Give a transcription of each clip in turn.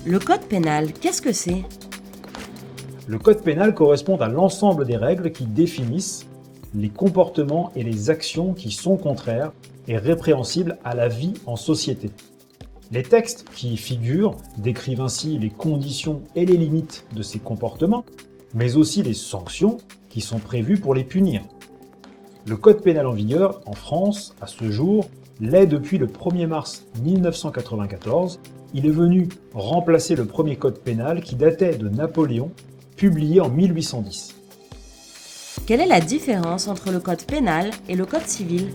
Le code pénal, qu'est-ce que c'est? Le code pénal correspond à l'ensemble des règles qui définissent les comportements et les actions qui sont contraires et répréhensibles à la vie en société. Les textes qui y figurent décrivent ainsi les conditions et les limites de ces comportements, mais aussi les sanctions qui sont prévues pour les punir. Le code pénal en vigueur en France, à ce jour, l'est depuis le 1er mars 1994. Il est venu remplacer le premier code pénal qui datait de Napoléon, publié en 1810. Quelle est la différence entre le code pénal et le code civil?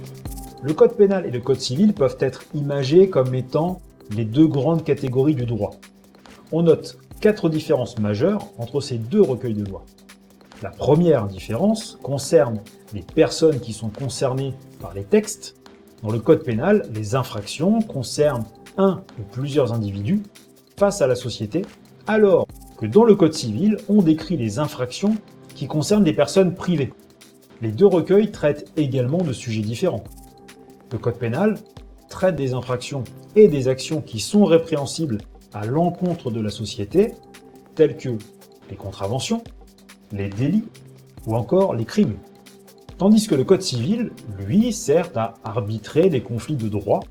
Le code pénal et le code civil peuvent être imagés comme étant les deux grandes catégories du droit. On note 4 différences majeures entre ces deux recueils de lois. La première différence concerne les personnes qui sont concernées par les textes. Dans le code pénal, les infractions concernent un ou plusieurs individus face à la société, alors que dans le code civil, on décrit les infractions qui concernent des personnes privées. Les deux recueils traitent également de sujets différents. Le code pénal traite des infractions et des actions qui sont répréhensibles à l'encontre de la société, telles que les contraventions, les délits ou encore les crimes. Tandis que le code civil, lui, sert à arbitrer des conflits de droit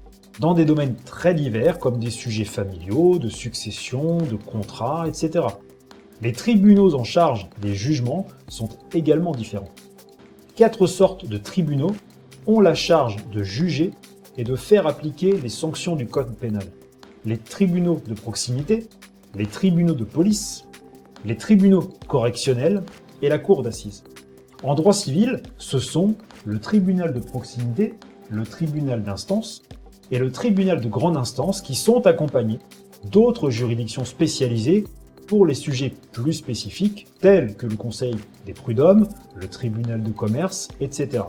dans des domaines très divers comme des sujets familiaux, de succession, de contrats, etc. Les tribunaux en charge des jugements sont également différents. 4 sortes de tribunaux ont la charge de juger et de faire appliquer les sanctions du code pénal. Les tribunaux de proximité, les tribunaux de police, les tribunaux correctionnels et la cour d'assises. En droit civil, ce sont le tribunal de proximité, le tribunal d'instance et le tribunal de grande instance qui sont accompagnés d'autres juridictions spécialisées pour les sujets plus spécifiques, tels que le Conseil des prud'hommes, le tribunal de commerce, etc.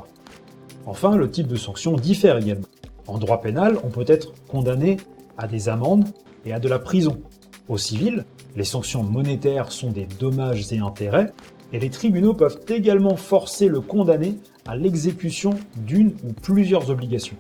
Enfin, le type de sanction diffère également. En droit pénal, on peut être condamné à des amendes et à de la prison. Au civil, les sanctions monétaires sont des dommages et intérêts, et les tribunaux peuvent également forcer le condamné à l'exécution d'une ou plusieurs obligations.